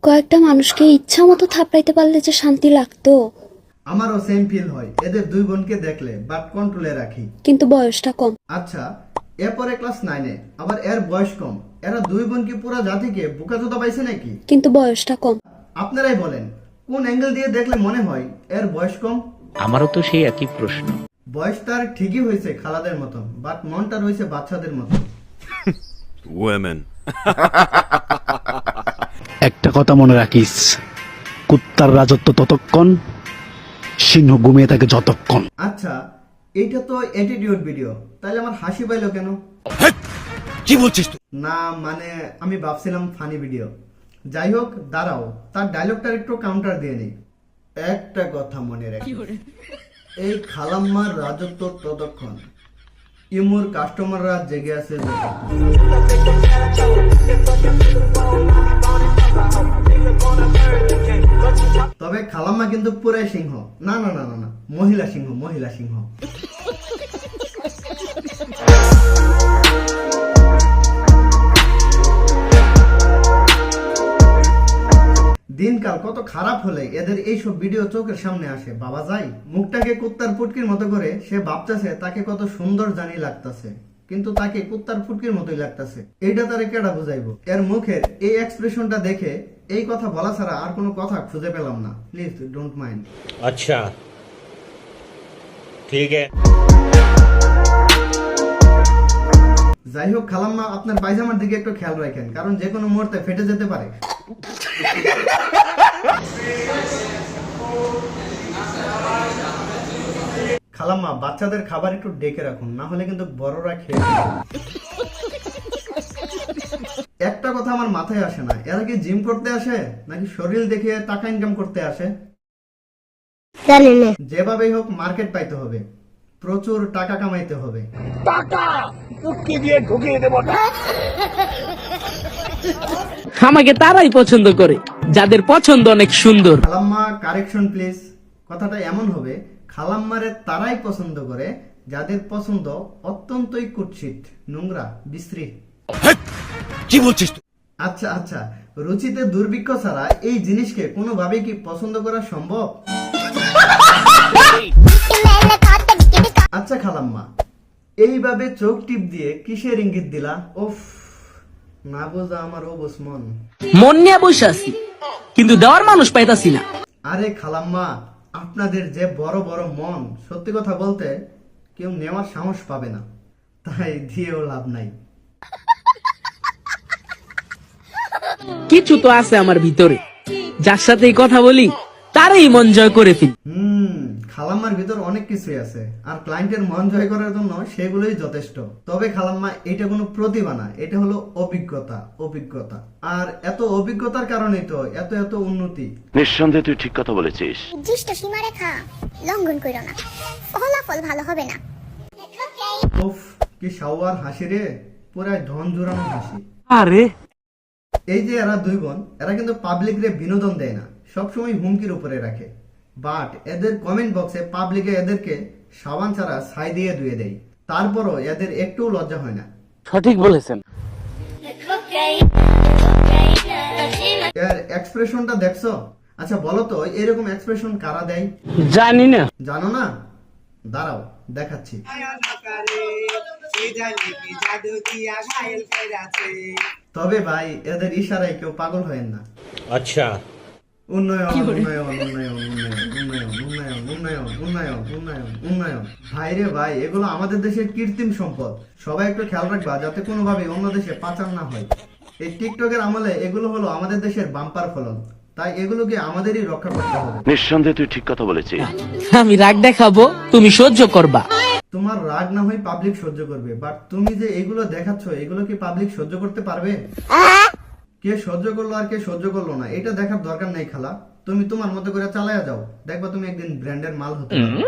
কয়েকটা মানুষকে ইচ্ছা মতো থাপড়াইতে পারলে যে শান্তি লাগতো। আমারও সেম ফিল হয় এদের দুই বোনকে দেখলে, বাট কন্ট্রোলে রাখি। কিন্তু বয়সটা কম। আচ্ছা, এরপরে ক্লাস 9-এ, আবার এর বয়স কম। এরা দুই বোন কি পুরো জাতিকে বোকাচোদা পাইছে নাকি? কিন্তু বয়সটা কম। আপনারাই বলেন, কোন অ্যাঙ্গেল দিয়ে দেখলে মনে হয় এর বয়স কম? আমারও তো সেই একই প্রশ্ন। বয়স তার ঠিকই হয়েছে খালাদের মতন, বাট মনটা রয়েছে বাচ্চাদের মতন। Women. একটা কথা মনে রাখিস, কুত্তার রাজত্ব ততক্ষণ, সিংহ ঘুমিয়ে থাকে যতক্ষণ। আচ্ছা, এইটা তো অ্যাটিটিউড ভিডিও, তাহলে আমার হাসি পাইলো কেন? কি বলছিস তুই? না মানে আমি ভাবছিলাম ফানি ভিডিও। যাই হোক, দাঁড়াও, তার ডায়লগটার একটু কাউন্টার দিয়ে নেই। একটা কথা মনে রাখি, এই খালাম্মার রাজত্ব ততক্ষণ, ইমুর কাস্টমাররা জেগে আছে যতক্ষণ। তবে খালাম্মা কিন্তু পুরাই সিংহ। না না না না না, মহিলা সিংহ, মহিলা সিংহ। দিনকাল কত খারাপ হলে এদের এইসব ভিডিও চোখের সামনে আসে। বাবা যাই, মুখটাকে কুত্তার ফুটকির মতো করে সে ভাবতেছে তাকে কত সুন্দর জানি লাগতেছে, কিন্তু তাকে কুত্তার ফুটকির মতোই লাগতেছে। এইটা তারে কেডা বুঝাইবো? এর মুখের এই এক্সপ্রেশনটা দেখে এই কথা বলা ছাড়া আর কোনো কথা খুঁজে পেলাম না। Please don't mind. अच्छा ठीक है। যাই হোক খালাম্মা, আপনার পায়জামার দিকে একটু খেয়াল রাখেন, কারণ যে কোনো মুহূর্তে ফেটে যেতে পারে। খালাম্মা, বাচ্চাদের খাবার একটু ডেকে রাখুন, না হলে কিন্তু বড়রা খেয়ে ফেলবে। একটা কথা আমার মাথায় আসে না, এরা কি জিম করতে আসে নাকি শরীর দেখে টাকা ইনকাম করতে আসে? যেভাবেই হোক মার্কেট পাইতে হবে, প্রচুর টাকা কামাইতে হবে। আমাকে তারাই পছন্দ করে যাদের পছন্দ অনেক সুন্দর। খালাম্মা, কারেকশন প্লিজ। কথাটা এমন হবে, খালাম্মারে তারাই পছন্দ করে যাদের পছন্দ অত্যন্তই কুৎসিত, নোংরা, বিশ্রী। কি বলছিস তুই? আচ্ছা আচ্ছা, রুচিতে দুর্ভিক্ষ ছাড়া এই জিনিসকে কোনোভাবেই কি পছন্দ করা সম্ভব? আচ্ছা খালাম্মা, এইভাবে চোখ টিপ দিয়ে কিসের ইঙ্গিত দিলা? ওফ, না বোঝা আমার অবুঝ মন। মন নিয়ে বসে আছি, কিন্তু দেওয়ার মানুষ পাইতাছি না। আরে খালাম্মা, আপনাদের যে বড় বড় মন, সত্যি কথা বলতে কেউ নেওয়ার সাহস পাবে না, তাই দিয়েও লাভ নাই। কিছু তো আছে আমার ভিতরে, যার সাথেই কথা বলি তারই মন জয় করে ফেলি। খালাম্মার ভিতর অনেক কিছুই আছে, আর ক্লায়েন্টের মন জয় করার জন্য সেগুলোই যথেষ্ট। তবে খালাম্মা, এটা কোনো প্রতিভা না, এটা হলো অভিজ্ঞতা। অভিজ্ঞতা, আর এত অভিজ্ঞতার কারণেই তো এত এত উন্নতি। নিঃসন্দেহে তুই ঠিক কথা বলেছিস। নির্দিষ্ট সীমারেখা লঙ্ঘন করো না, ফলাফল ভালো হবে না। উফ, কি সাওয়ার হাসি রে, পুরাই ধন জোড়ানো হাসি। আরে এই যে এরা দুই বোন, এরা কিন্তু পাবলিক রে বিনোদন দেয় না, সবসময় হুমকির উপরে রাখে। বাট এদের কমেন্ট বক্সে পাবলিকে এদেরকে সাবান ছাড়া ছাই দিয়ে ধুয়ে দেয়, তারপরও এদের একটু লজ্জা হয় না। সঠিক বলেছেন। এর এক্সপ্রেশনটা দেখছো? আচ্ছা বলো তো, এরকম এক্সপ্রেশন কারা দেয়? জানি না। জানো না? দাঁড়াও দেখাচ্ছি। তবে ভাই, এদের ইশারায় কেউ পাগল হয় না। अच्छा উন্নয়ন উন্নয়ন উন্নয়ন উন্নয়ন উন্নয়ন উন্নয়ন উন্নয়ন উন্নয়ন উন্নয়ন উন্নয়ন। ভাই রে ভাই, এগুলো আমাদের দেশের কৃত্রিম সম্পদ। সবাই একটু খেয়াল রাখবা যাতে কোনোভাবে অন্য দেশে পাচার না হয়। এই টিকটকের আমলে এগুলো হলো আমাদের দেশের বাম্পার ফলন, তাই এগুলোকে আমাদেরই রক্ষা করতে হবে। নিঃসন্দেহে তুই ঠিক কথা বলেছিস। আমি রাগ দেখাবো, তুমি সহ্য করবা। তোমার রাগ না হয় পাবলিক সহ্য করবে, বাট তুমি যে এগুলো দেখাচ্ছ, এগুলো কি পাবলিক সহ্য করতে পারবে? কে সহ্য করলো আর কে সহ্য করলো না, এটা দেখার দরকার নেই খালা। তুমি তোমার মতো করে চালায়া যাও, দেখবা তুমি একদিন ব্র্যান্ডের মাল হতে পারবে।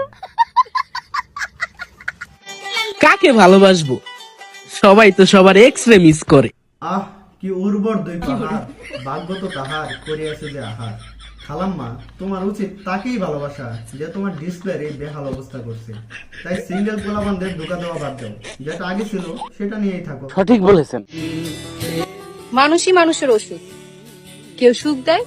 কাকে ভালোবাসবো? সবাই তো সবার এক্সরে মিস করে। আহ, কি উর্বর দুই পাহাড়, ভাগ্য তো তাহার করিয়াছে যে আহার। খালাম্মা, তোমার উচিত তাকেই ভালোবাসা যে তোমার ডিসপ্লের এই বেহাল অবস্থা করছে। তাই সিঙ্গেল পোলাপানদের ধোকা দেওয়া বাদ দাও, যেটা আগে ছিল সেটা নিয়েই থাকো। সঠিক বলেছেন। মানুষই মানুষের ওষুধ, কেউ সুখ দেয়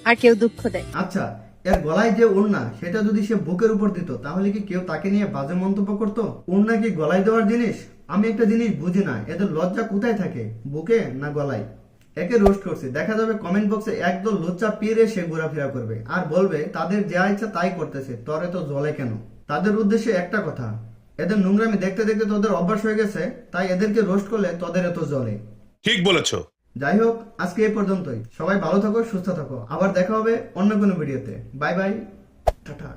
আর কেউ দুঃখ দেয়। আচ্ছা, এর গলায় যে ওড়না সেটা যদি সে বুকের উপর দিত তাহলে কি কেউ তাকে নিয়ে বাজে মন্তব্য করতো? ওড়না কি গলায় দেওয়ার জিনিস? আমি একটা জিনিস বুঝি না, এদের লজ্জা কোথায় থাকে, বুকে না গলায়? একে রোস্ট করছে, দেখা যাবে কমেন্ট বক্সে একদল লুচ্চা পীরে সে ঘোরাফেরা করবে আর বলবে তাদের যা ইচ্ছা তাই করতেছে, তোর এত জ্বলে কেন? তাদের উদ্দেশ্যে একটা কথা, এদের নোংরামি দেখতে দেখতে তোদের অভ্যাস হয়ে গেছে, তাই এদেরকে রোস্ট করলে তোদের এত জ্বলে। ঠিক বলেছো। যাই হোক, আজকে এই পর্যন্তই। সবাই ভালো থাকো, সুস্থ থাকো, আবার দেখা হবে অন্য কোনো ভিডিওতে। Bye bye, tata.